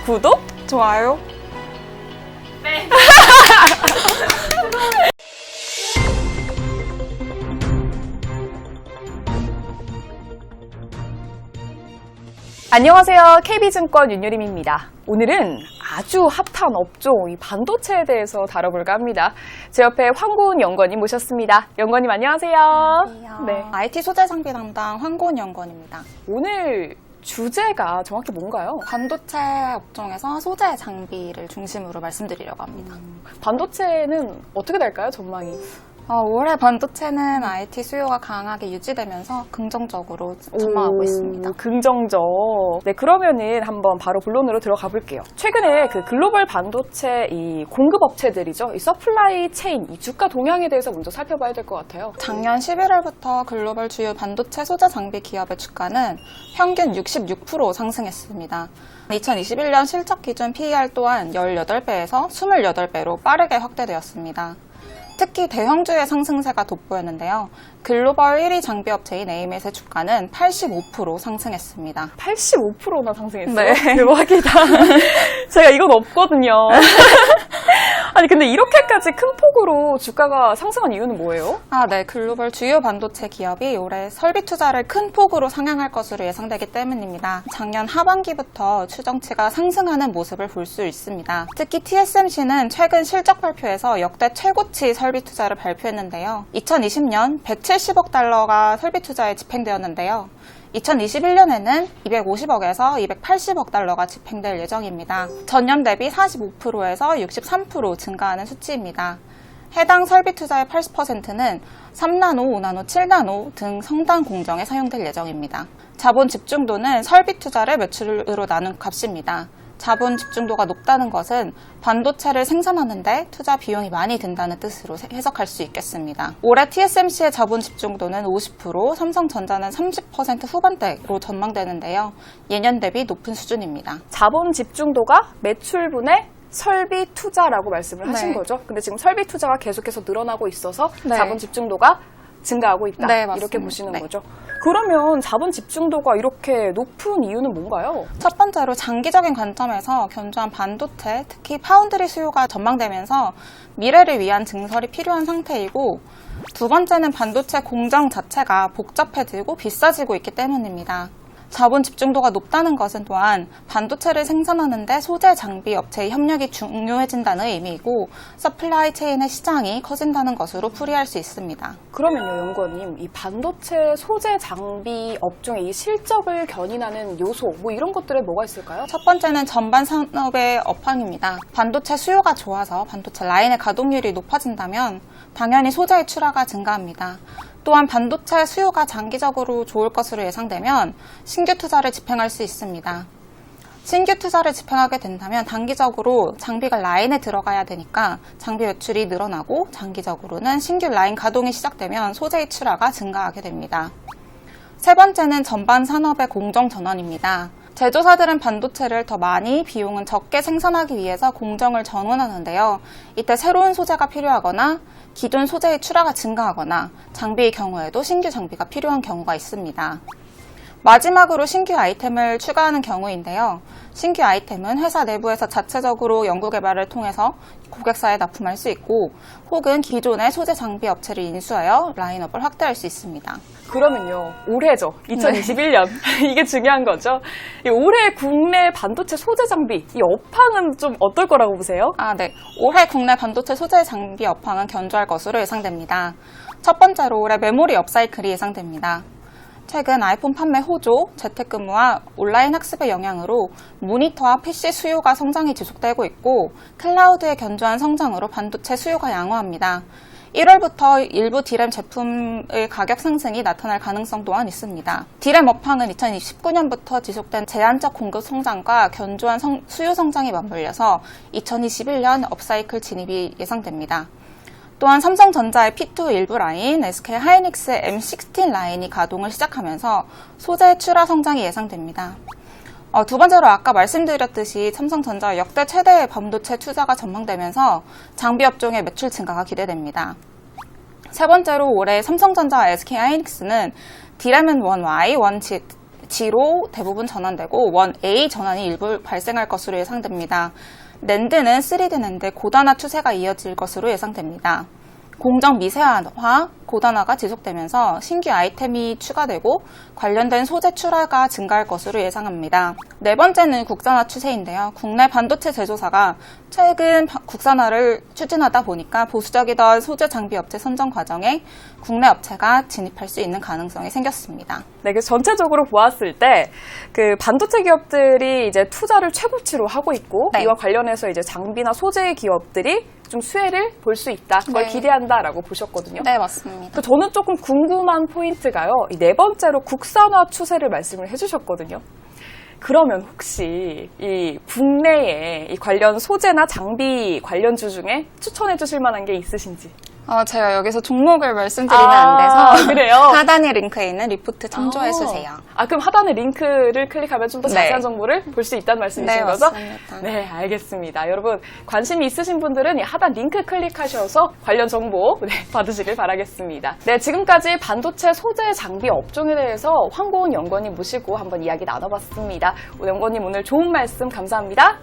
구독, 좋아요. 네. 안녕하세요. KB증권 윤유림입니다. 오늘은 아주 핫한 업종, 이 반도체에 대해서 다뤄볼까 합니다. 제 옆에 황고은 연구원님 모셨습니다. 연구원님 안녕하세요. 안녕하세요. 네. IT 소재 장비 담당 황고은 연구원입니다. 오늘 주제가 정확히 뭔가요? 반도체 업종에서 소재 장비를 중심으로 말씀드리려고 합니다. 반도체는 어떻게 될까요, 전망이? 올해 반도체는 IT 수요가 강하게 유지되면서 긍정적으로 전망하고 있습니다. 긍정적. 네, 그러면은 한번 바로 본론으로 들어가 볼게요. 최근에 그 글로벌 반도체 이 공급 업체들이죠. 이 서플라이 체인, 이 주가 동향에 대해서 먼저 살펴봐야 될 것 같아요. 작년 11월부터 글로벌 주요 반도체 소재 장비 기업의 주가는 평균 66% 상승했습니다. 2021년 실적 기준 PER 또한 18배에서 28배로 빠르게 확대되었습니다. 특히 대형주의 상승세가 돋보였는데요. 글로벌 1위 장비 업체인 AMS의 주가는 85% 상승했습니다. 85%나 상승했어요? 네. 대박이다. 제가 이건 없거든요. 아니 근데 이렇게까지 큰 폭으로 주가가 상승한 이유는 뭐예요? 네. 글로벌 주요 반도체 기업이 올해 설비 투자를 큰 폭으로 상향할 것으로 예상되기 때문입니다. 작년 하반기부터 추정치가 상승하는 모습을 볼 수 있습니다. 특히 TSMC는 최근 실적 발표에서 역대 최고치 설비 투자를 발표했는데요. 2020년 170억 달러가 설비 투자에 집행되었는데요. 2021년에는 250억에서 280억 달러가 집행될 예정입니다. 전년 대비 45%에서 63% 증가하는 수치입니다. 해당 설비 투자의 80%는 3나노, 5나노, 7나노 등 성단 공정에 사용될 예정입니다. 자본 집중도는 설비 투자를 매출으로 나눈 값입니다. 자본 집중도가 높다는 것은 반도체를 생산하는데 투자 비용이 많이 든다는 뜻으로 해석할 수 있겠습니다. 올해 TSMC의 자본 집중도는 50%, 삼성전자는 30% 후반대로 전망되는데요. 예년 대비 높은 수준입니다. 자본 집중도가 매출분의 설비 투자라고 말씀을 하신 네. 거죠. 근데 지금 설비 투자가 계속해서 늘어나고 있어서 네. 자본 집중도가 증가하고 있다. 네, 맞습니다. 이렇게 보시는 네. 거죠. 그러면 자본 집중도가 이렇게 높은 이유는 뭔가요? 첫 번째로 장기적인 관점에서 견조한 반도체, 특히 파운드리 수요가 전망되면서 미래를 위한 증설이 필요한 상태이고, 두 번째는 반도체 공정 자체가 복잡해지고 비싸지고 있기 때문입니다. 자본 집중도가 높다는 것은 또한 반도체를 생산하는데 소재 장비 업체의 협력이 중요해진다는 의미이고, 서플라이 체인의 시장이 커진다는 것으로 풀이할 수 있습니다. 그러면요, 연구원님, 이 반도체 소재 장비 업종의 이 실적을 견인하는 요소, 뭐 이런 것들에 뭐가 있을까요? 첫 번째는 전반 산업의 업황입니다. 반도체 수요가 좋아서 반도체 라인의 가동률이 높아진다면 당연히 소재의 출하가 증가합니다. 또한 반도체 수요가 장기적으로 좋을 것으로 예상되면 신규 투자를 집행할 수 있습니다. 신규 투자를 집행하게 된다면 단기적으로 장비가 라인에 들어가야 되니까 장비 매출이 늘어나고, 장기적으로는 신규 라인 가동이 시작되면 소재의 출하가 증가하게 됩니다. 세 번째는 전반 산업의 공정 전환입니다. 제조사들은 반도체를 더 많이 비용은 적게 생산하기 위해서 공정을 전환하는데요. 이때 새로운 소재가 필요하거나 기존 소재의 출하가 증가하거나 장비의 경우에도 신규 장비가 필요한 경우가 있습니다. 마지막으로 신규 아이템을 추가하는 경우인데요. 신규 아이템은 회사 내부에서 자체적으로 연구개발을 통해서 고객사에 납품할 수 있고, 혹은 기존의 소재 장비 업체를 인수하여 라인업을 확대할 수 있습니다. 그러면요, 올해죠. 2021년. 이게 중요한 거죠. 이 올해 국내 반도체 소재 장비, 이 업황은 좀 어떨 거라고 보세요? 네. 올해 국내 반도체 소재 장비 업황은 견조할 것으로 예상됩니다. 첫 번째로 올해 메모리 업사이클이 예상됩니다. 최근 아이폰 판매 호조, 재택근무와 온라인 학습의 영향으로 모니터와 PC 수요가 성장이 지속되고 있고, 클라우드의 견조한 성장으로 반도체 수요가 양호합니다. 1월부터 일부 디램 제품의 가격 상승이 나타날 가능성 또한 있습니다. 디램 업황은 2019년부터 지속된 제한적 공급 성장과 견조한 수요 성장이 맞물려서 2021년 업사이클 진입이 예상됩니다. 또한 삼성전자의 P2 일부 라인, SK 하이닉스의 M16 라인이 가동을 시작하면서 소재 출하 성장이 예상됩니다. 두 번째로 아까 말씀드렸듯이 삼성전자 역대 최대의 반도체 투자가 전망되면서 장비 업종의 매출 증가가 기대됩니다. 세 번째로 올해 삼성전자와 SK 하이닉스는 디램은 1Y, 1Z G로 대부분 전환되고 원 A 전환이 일부 발생할 것으로 예상됩니다. 낸드는 3D 낸드 고단화 추세가 이어질 것으로 예상됩니다. 공정 미세화와 고단화가 지속되면서 신규 아이템이 추가되고 관련된 소재 출하가 증가할 것으로 예상합니다. 네 번째는 국산화 추세인데요. 국내 반도체 제조사가 최근 국산화를 추진하다 보니까 보수적이던 소재 장비 업체 선정 과정에 국내 업체가 진입할 수 있는 가능성이 생겼습니다. 네, 그래서 전체적으로 보았을 때 그 반도체 기업들이 이제 투자를 최고치로 하고 있고 네. 이와 관련해서 이제 장비나 소재 기업들이 좀 수혜를 볼 수 있다. 그걸 네. 기대한다라고 보셨거든요. 네, 맞습니다. 저는 조금 궁금한 포인트가요. 이 네 번째로 국산화 추세를 말씀을 해주셨거든요. 그러면 혹시 이 국내에 이 관련 소재나 장비 관련주 중에 추천해 주실 만한 게 있으신지? 제가 여기서 종목을 말씀드리면 안 돼서 그래요? 하단의 링크에 있는 리포트 참조해주세요. 그럼 하단의 링크를 클릭하면 좀 더 네. 자세한 정보를 볼 수 있다는 말씀이신 네, 거죠? 맞습니다. 네, 알겠습니다. 여러분 관심이 있으신 분들은 이 하단 링크 클릭하셔서 관련 정보 받으시길 바라겠습니다. 네, 지금까지 반도체 소재 장비 업종에 대해서 황고은 연구원님 모시고 한번 이야기 나눠봤습니다. 연구원님 오늘 좋은 말씀 감사합니다.